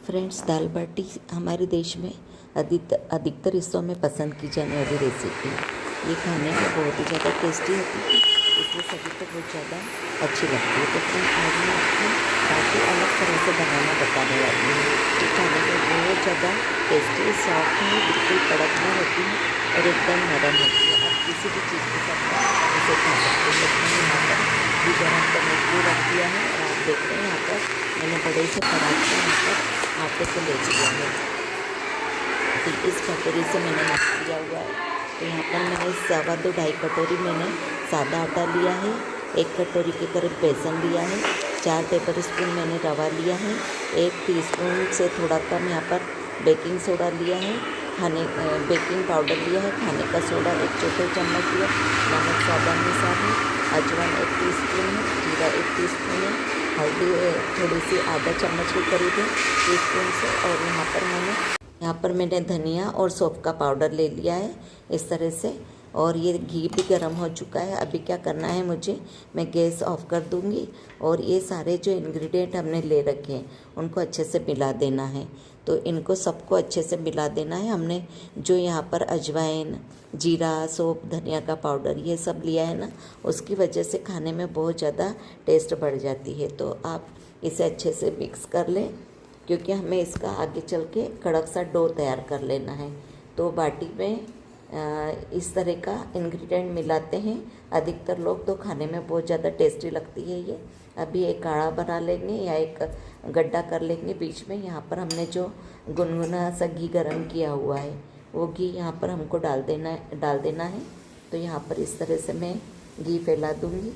Friends, दाल बाटी हमारे देश में अधिकतर हिस्सों में पसंद की जाने वाली रेसिपी है। ये खाने में बहुत ही ज़्यादा टेस्टी होती है, इसलिए सभी को बहुत ज़्यादा अच्छी लगती है। तो फ्रेंड, आज मैं आपको बाटी अलग तरह से बनाना बताने वाली हूँ। ये खाने में बहुत ज़्यादा टेस्टी, सॉफ्ट है, बिल्कुल कड़क नहीं होती है और एकदम नरम होती है। आप किसी भी चीज़ के साथ इसे खा सकते हैं। तो मैंने यहाँ पर घी गर्म करने के लिए रख दिया है और आप देख रहे हैं यहाँ पर मैंने बड़े से पराठे यहाँ पर आटे को ले लिया है। तो इस कटोरी से मैंने नाप लिया हुआ है। तो यहाँ पर मैंने 2.25 कटोरी मैंने सादा आटा लिया है, 1 कटोरी के करीब बेसन लिया है, 4 टेबल स्पून मैंने रवा लिया है, 1 टीस्पून से थोड़ा कम यहाँ पर बेकिंग सोडा लिया है, बेकिंग पाउडर लिया है, खाने का सोडा 1 छोटे चम्मच लिया, नमक स्वाद अनुसार है, अजवाइन 1 टीस्पून है, जीरा 1 टीस्पून है, हल्दी थोड़ी सी आधा चम्मच के करीब है टीस्पून से। और यहाँ पर मैंने धनिया और सौंफ का पाउडर ले लिया है इस तरह से। और ये घी भी गर्म हो चुका है। अभी क्या करना है मुझे, मैं गैस ऑफ कर दूँगी और ये सारे जो इंग्रेडिएंट हमने ले रखे हैं उनको अच्छे से मिला देना है। तो इनको सबको अच्छे से मिला देना है। हमने जो यहाँ पर अजवाइन, जीरा, सौंफ, धनिया का पाउडर ये सब लिया है ना, उसकी वजह से खाने में बहुत ज़्यादा टेस्ट बढ़ जाती है। तो आप इसे अच्छे से मिक्स कर लें, क्योंकि हमें इसका आगे चल के कड़क सा डो तैयार कर लेना है। तो बाटी में इस तरह का इंग्रेडिएंट मिलाते हैं अधिकतर लोग, तो खाने में बहुत ज़्यादा टेस्टी लगती है ये। अभी एक काढ़ा बना लेंगे या एक गड्ढा कर लेंगे बीच में। यहाँ पर हमने जो गुनगुना सा घी गरम किया हुआ है वो घी यहाँ पर हमको डाल देना है। तो यहाँ पर इस तरह से मैं घी फैला दूँगी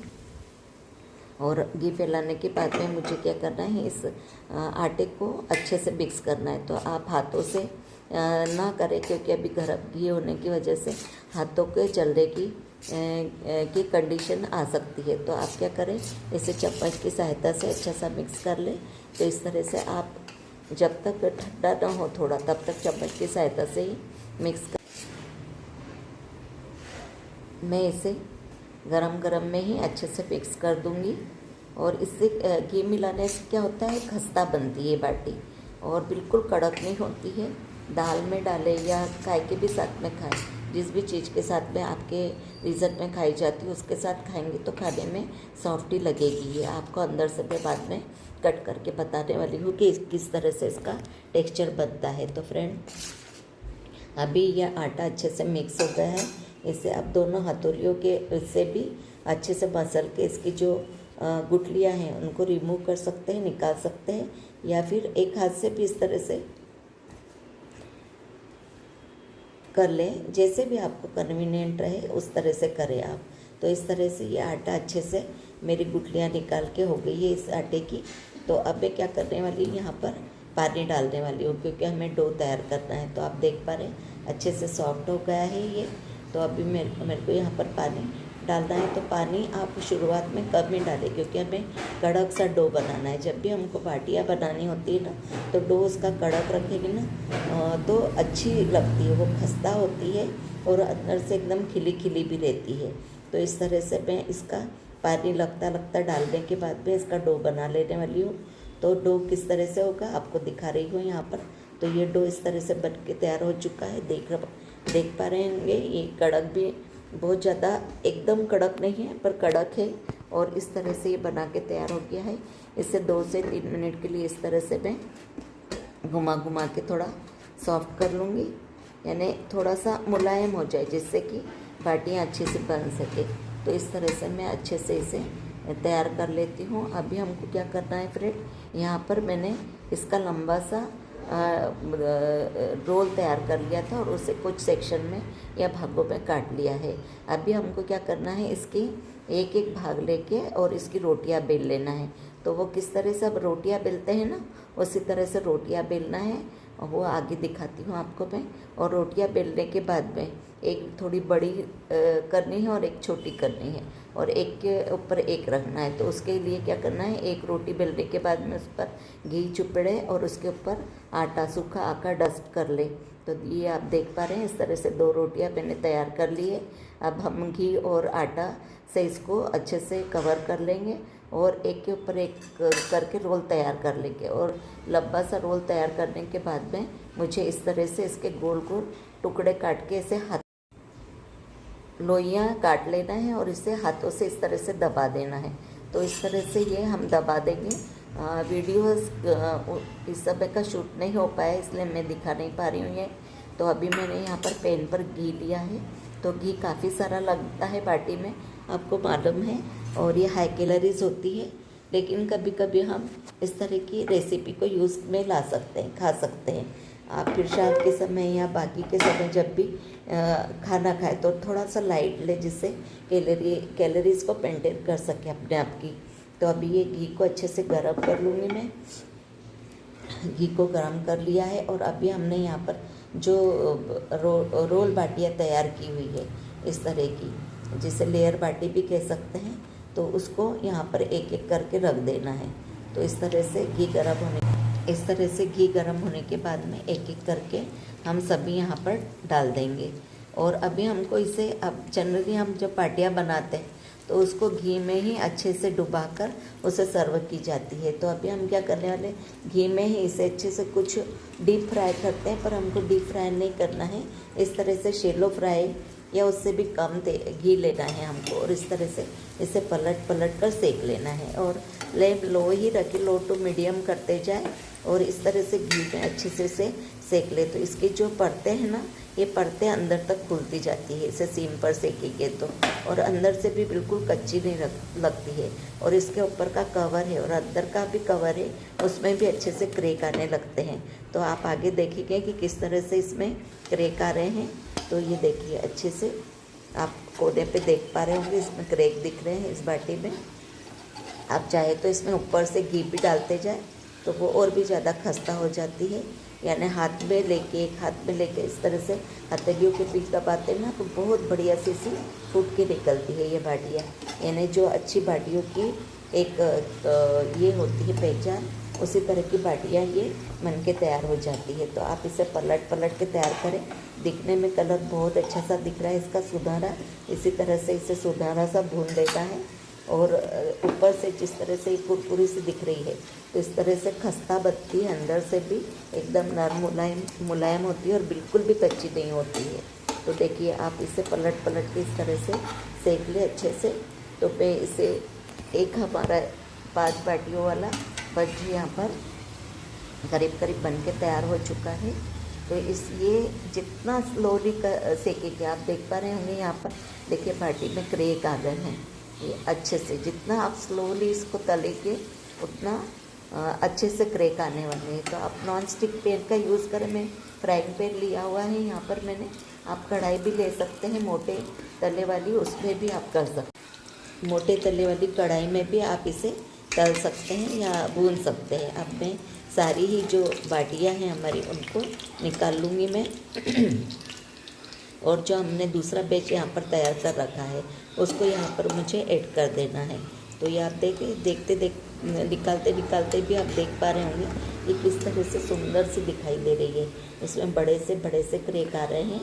और घी फैलाने के बाद में मुझे क्या करना है, इस आटे को अच्छे से मिक्स करना है। तो आप हाथों से ना करें, क्योंकि अभी गर्म घी होने की वजह से हाथों के जलने की कंडीशन आ सकती है। तो आप क्या करें, इसे चम्मच की सहायता से अच्छा सा मिक्स कर लें। तो इस तरह से आप जब तक ठंडा ना हो थोड़ा, तब तक चम्मच की सहायता से ही मिक्स कर। मैं इसे गरम में ही अच्छे से मिक्स कर दूंगी। और इससे घी मिलाने से क्या होता है, खस्ता बनती है बाटी और बिल्कुल कड़क नहीं होती है। दाल में डालें या काय के भी साथ में खाएं, जिस भी चीज़ के साथ में आपके रीजन में खाई जाती है उसके साथ खाएंगे तो खाने में सॉफ्टी लगेगी। ये आपको अंदर से मैं बाद में कट करके बताने वाली हूँ कि किस तरह से इसका टेक्सचर बनता है। तो फ्रेंड, अभी यह आटा अच्छे से मिक्स हो गया है। इसे अब दोनों हथौड़ियों के से भी अच्छे से मसल के इसकी जो गुठलियाँ हैं उनको रिमूव कर सकते हैं, निकाल सकते हैं, या फिर एक हाथ से भी इस तरह से कर लें। जैसे भी आपको कन्वीनियंट रहे उस तरह से करें आप। तो इस तरह से ये आटा अच्छे से मेरी गुठलियाँ निकाल के हो गई है इस आटे की। तो अब मैं क्या करने वाली हूँ, यहाँ पर पानी डालने वाली हूँ, क्योंकि हमें डो तैयार करना है। तो आप देख पा रहे हैं अच्छे से सॉफ्ट हो गया है ये। तो अभी मेरे को यहाँ पर पानी डालना है। तो पानी आप शुरुआत में कम ही डालें, क्योंकि हमें कड़क सा डो बनाना है। जब भी हमको बाटियाँ बनानी होती है ना, तो डो उसका कड़क रखेगी ना तो अच्छी लगती है, वो खस्ता होती है और अंदर से एकदम खिली खिली भी रहती है। तो इस तरह से मैं इसका पानी लगता डालने के बाद में इसका डो बना लेने वाली हूँ। तो डो किस तरह से होगा आपको दिखा रही हूँ यहाँ पर। तो ये डो इस तरह से बन के तैयार हो चुका है। देख पा रहे होंगे, ये कड़क भी बहुत ज़्यादा एकदम कड़क नहीं है, पर कड़क है। और इस तरह से ये बना के तैयार हो गया है। इसे 2 से 3 मिनट के लिए इस तरह से मैं घुमा के थोड़ा सॉफ्ट कर लूँगी, यानी थोड़ा सा मुलायम हो जाए, जिससे कि बाटियाँ अच्छे से बन सके। तो इस तरह से मैं अच्छे से इसे तैयार कर लेती हूँ। अभी हमको क्या करना है फ्रेंड, यहाँ पर मैंने इसका लंबा सा रोल तैयार कर लिया था और उसे कुछ सेक्शन में या भागों में काट लिया है। अभी हमको क्या करना है, इसकी एक एक भाग लेके और इसकी रोटियां बेल लेना है। तो वो किस तरह से अब रोटियां बेलते हैं ना, उसी तरह से रोटियां बेलना है। वो आगे दिखाती हूँ आपको मैं। और रोटियां बेलने के बाद में एक थोड़ी बड़ी करनी है और एक छोटी करनी है, और एक के ऊपर एक रखना है। तो उसके लिए क्या करना है, एक रोटी बेलने के बाद में उस पर घी चुपड़े और उसके ऊपर आटा, सूखा आटा डस्ट कर ले। तो ये आप देख पा रहे हैं, इस तरह से 2 रोटियां मैंने तैयार कर ली है। अब हम घी और आटा से इसको अच्छे से कवर कर लेंगे और एक के ऊपर एक करके रोल तैयार कर लेंगे। और लंबा सा रोल तैयार करने के बाद में मुझे इस तरह से इसके गोल गोल टुकड़े काट के इसे हाथ लोइयाँ काट लेना है और इसे हाथों से इस तरह से दबा देना है। तो इस तरह से ये हम दबा देंगे। वीडियोस इस समय का शूट नहीं हो पाया इसलिए मैं दिखा नहीं पा रही हूँ ये। तो अभी मैंने यहाँ पर पैन पर घी लिया है, तो घी काफ़ी सारा लगता है बाटी में, आपको मालूम है, और ये हाई कैलोरीज होती है, लेकिन कभी कभी हम इस तरह की रेसिपी को यूज़ में ला सकते हैं, खा सकते हैं। आप फिर शाम के समय या बाकी के समय जब भी खाना खाए तो थोड़ा सा लाइट ले, जिससे कैलोरीज को मेंटेन कर सके अपने आप की। तो अभी ये घी को अच्छे से गर्म कर लूँगी मैं। घी को गर्म कर लिया है और अभी हमने यहाँ पर जो रोल बाटियाँ तैयार की हुई है इस तरह की, जिसे लेयर बाटी भी कह सकते हैं, तो उसको यहाँ पर एक एक करके रख देना है। तो इस तरह से घी गर्म होने के बाद में एक एक करके हम सभी यहाँ पर डाल देंगे। और अभी हमको इसे, अब जनरली हम जब बाटियाँ बनाते हैं तो उसको घी में ही अच्छे से डुबाकर उसे सर्व की जाती है। तो अभी हम क्या करने वाले, घी में ही इसे अच्छे से कुछ डीप फ्राई करते हैं, पर हमको डीप फ्राई नहीं करना है। इस तरह से शैलो फ्राई या उससे भी कम घी लेना है हमको, और इस तरह से इसे पलट कर सेक लेना है। और फ्लेम लो ही रखें, लो टू मीडियम करते जाए और इस तरह से घी में अच्छे से इसे सेक ले। तो इसकी जो परतें हैं ना, ये परतें अंदर तक खुलती जाती है इसे सीम पर सेकेंगे तो, और अंदर से भी बिल्कुल कच्ची नहीं लगती है। और इसके ऊपर का कवर है और अंदर का भी कवर है, उसमें भी अच्छे से क्रैक आने लगते हैं। तो आप आगे देखेंगे कि किस तरह से इसमें क्रैक आ रहे हैं। तो ये देखिए अच्छे से आप कोने पे देख पा रहे होंगे, इसमें क्रैक दिख रहे हैं इस बाटी में। आप चाहे तो इसमें ऊपर से घी भी डालते जाए तो वो और भी ज़्यादा खस्ता हो जाती है। यानी हाथ में लेके, एक हाथ में लेके इस तरह से हथेलियों के बीच दबाते हैं ना, तो बहुत बढ़िया सी फूट के निकलती है ये बाटियाँ। यानी जो अच्छी बाटियों की एक ये होती है पहचान, उसी तरह की बाटियाँ ये बन के तैयार हो जाती है। तो आप इसे पलट के तैयार करें। दिखने में कलर बहुत अच्छा सा दिख रहा है इसका सुनहरा, इसी तरह से इसे सुनहरा सा भून देता है। और ऊपर से जिस तरह से कुरकुरी सी दिख रही है, तो इस तरह से खस्ता बनती है, अंदर से भी एकदम नरम मुलायम होती है और बिल्कुल भी कच्ची नहीं होती है। तो देखिए आप इसे पलट के इस तरह से सेक ले अच्छे से। तो मैं इसे एक हमारा 5 बाटियों वाला बज्जी यहाँ पर करीब बन के तैयार हो चुका है। तो ये जितना स्लोली सेकेंगे, आप देख पा रहे होंगे यहाँ पर देखिए बाटी में क्रैक आ गए हैं ये अच्छे से। जितना आप स्लोली इसको तलेंगे उतना अच्छे से क्रैक आने वाले हैं। तो आप नॉन स्टिक पैन का यूज़ करें। मैं फ्राइंग पैन लिया हुआ है यहाँ पर मैंने, आप कढ़ाई भी ले सकते हैं मोटे तले वाली, उसमें भी आप कर सकते हैं। मोटे तले वाली कढ़ाई में भी आप इसे तल सकते हैं या भून सकते हैं। अब मैं सारी ही जो बाटियाँ हैं हमारी उनको निकाल लूँगी मैं और जो हमने दूसरा बैच यहाँ पर तैयार कर रखा है उसको यहाँ पर मुझे ऐड कर देना है। तो ये आप निकालते भी आप देख पा रहे होंगे ये किस तरह से सुंदर सी दिखाई दे रही है। इसमें बड़े से क्रैक आ रहे हैं।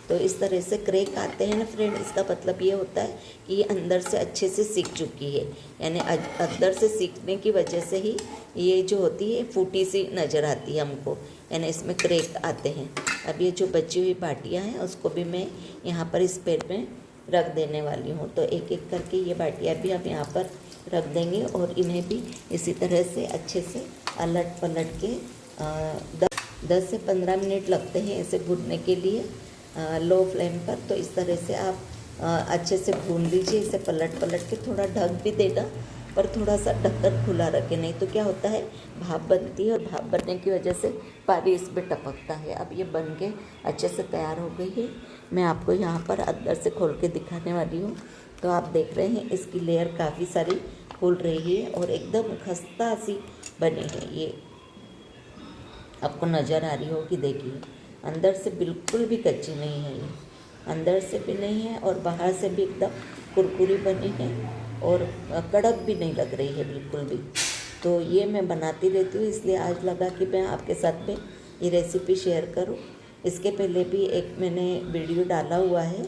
तो इस तरह से क्रैक आते हैं ना फ्रेंड, इसका मतलब ये होता है कि ये अंदर से अच्छे से सीख चुकी है। यानी अंदर से सीखने की वजह से ही ये जो होती है फूटी सी नज़र आती है हमको, यानी इसमें क्रैक आते हैं। अब ये जो बची हुई बाटियाँ हैं उसको भी मैं यहाँ पर इस पैन में रख देने वाली हूँ। तो एक एक करके ये बाटियाँ भी हम यहाँ पर रख देंगे और इन्हें भी इसी तरह से अच्छे से अलट पलट के 10 से 15 मिनट लगते हैं इसे भूनने के लिए लो फ्लेम पर। तो इस तरह से आप अच्छे से भून लीजिए इसे पलट के। थोड़ा ढक भी देना, पर थोड़ा सा ढक्कन खुला रखें, नहीं तो क्या होता है भाप बनती है और भाप बनने की वजह से पानी इसमें टपकता है। अब ये बन के अच्छे से तैयार हो गई है। मैं आपको यहाँ पर अंदर से खोल के दिखाने वाली हूँ। तो आप देख रहे हैं इसकी लेयर काफ़ी सारी खुल रही है और एकदम खस्ता सी बनी है। ये आपको नज़र आ रही होगी, देखिए अंदर से बिल्कुल भी कच्ची नहीं है ये, अंदर से भी नहीं है और बाहर से भी एकदम कुरकुरी बनी है और कड़क भी नहीं लग रही है बिल्कुल भी। तो ये मैं बनाती रहती हूँ, इसलिए आज लगा कि मैं आपके साथ में ये रेसिपी शेयर करूँ। इसके पहले भी एक मैंने वीडियो डाला हुआ है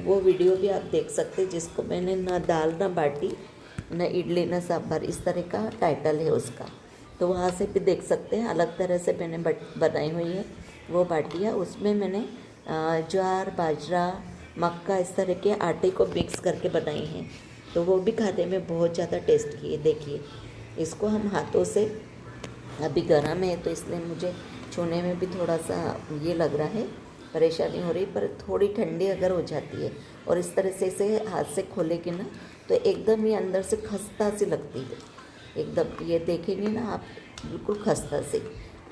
वो वीडियो भी आप देख सकते हैं, जिसको मैंने ना दाल ना बाटी न इडली न सांभर, इस तरह का टाइटल है उसका। तो वहाँ से भी देख सकते हैं, अलग तरह से मैंने बनाई हुई है वो बाटियाँ। उसमें मैंने ज्वार, बाजरा, मक्का, इस तरह के आटे को मिक्स करके बनाई हैं। तो वो भी खाने में बहुत ज़्यादा टेस्टी है। देखिए, इसको हम हाथों से, अभी गर्म है तो इसलिए मुझे छूने में भी थोड़ा सा ये लग रहा है, परेशानी हो रही, पर थोड़ी ठंडी अगर हो जाती है और इस तरह से इसे हाथ से खोलेंगे ना तो एकदम ये अंदर से खस्ता सी लगती है, एकदम ये देखेंगे ना आप, बिल्कुल खस्ता सी।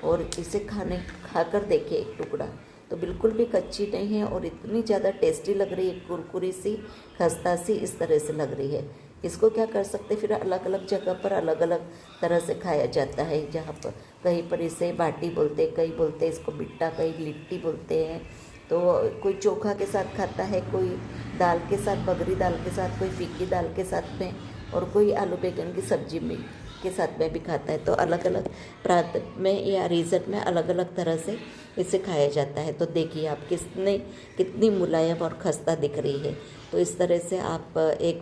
और इसे खाकर देखिए एक टुकड़ा, तो बिल्कुल भी कच्ची नहीं है और इतनी ज़्यादा टेस्टी लग रही है, कुरकुरी सी, खस्ता सी, इस तरह से लग रही है। इसको क्या कर सकते, फिर अलग अलग जगह पर अलग अलग तरह से खाया जाता है। जहाँ पर कहीं पर इसे बाटी बोलते हैं, कहीं बोलते हैं इसको बिट्टा, कहीं लिट्टी बोलते हैं। तो कोई चोखा के साथ खाता है, कोई दाल के साथ, बगरी दाल के साथ, कोई फीकी दाल के साथ में, और कोई आलू बैंगन की सब्जी में के साथ में भी खाता है। तो अलग अलग प्रांत में या रीजन में अलग अलग तरह से इसे खाया जाता है। तो देखिए आप कितनी मुलायम और खस्ता दिख रही है। तो इस तरह से आप एक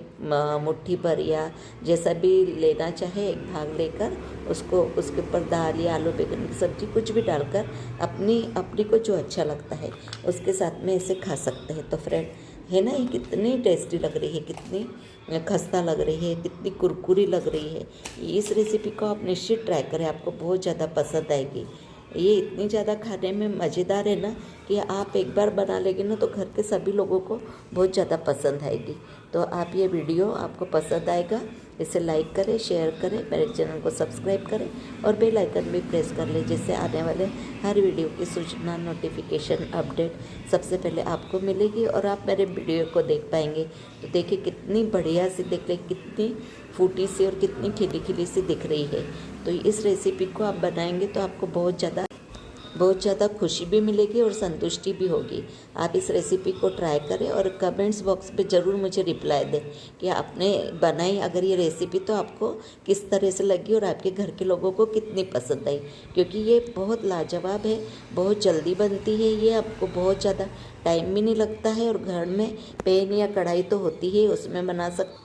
मुट्ठी भर या जैसा भी लेना चाहे एक भाग लेकर उसको, उसके ऊपर दाल या आलू बैंगन की सब्जी कुछ भी डालकर अपनी को जो अच्छा लगता है उसके साथ में इसे खा सकते हैं। तो फ्रेंड, है ना, ये कितनी टेस्टी लग रही है, कितनी खस्ता लग रही है, कितनी कुरकुरी लग रही है। इस रेसिपी को आप निश्चित ट्राई करें, आपको बहुत ज़्यादा पसंद आएगी। ये इतनी ज़्यादा खाने में मज़ेदार है ना कि आप एक बार बना लेंगे ना तो घर के सभी लोगों को बहुत ज़्यादा पसंद आएगी। तो आप ये वीडियो आपको पसंद आएगा, इसे लाइक करें, शेयर करें, मेरे चैनल को सब्सक्राइब करें और बेल आइकन भी प्रेस कर लें, जिससे आने वाले हर वीडियो की सूचना, नोटिफिकेशन, अपडेट सबसे पहले आपको मिलेगी और आप मेरे वीडियो को देख पाएंगे। तो देखिए कितनी बढ़िया सी, देख लें कितनी फूटी सी और कितनी खिली खिली सी दिख रही है। तो इस रेसिपी को आप बनाएंगे तो आपको बहुत ज़्यादा खुशी भी मिलेगी और संतुष्टि भी होगी। आप इस रेसिपी को ट्राई करें और कमेंट्स बॉक्स पे ज़रूर मुझे रिप्लाई दें कि आपने बनाई अगर ये रेसिपी तो आपको किस तरह से लगी और आपके घर के लोगों को कितनी पसंद आई। क्योंकि ये बहुत लाजवाब है, बहुत जल्दी बनती है, ये आपको बहुत ज़्यादा टाइम भी नहीं लगता है और घर में पैन या कढ़ाई तो होती है, उसमें बना सकते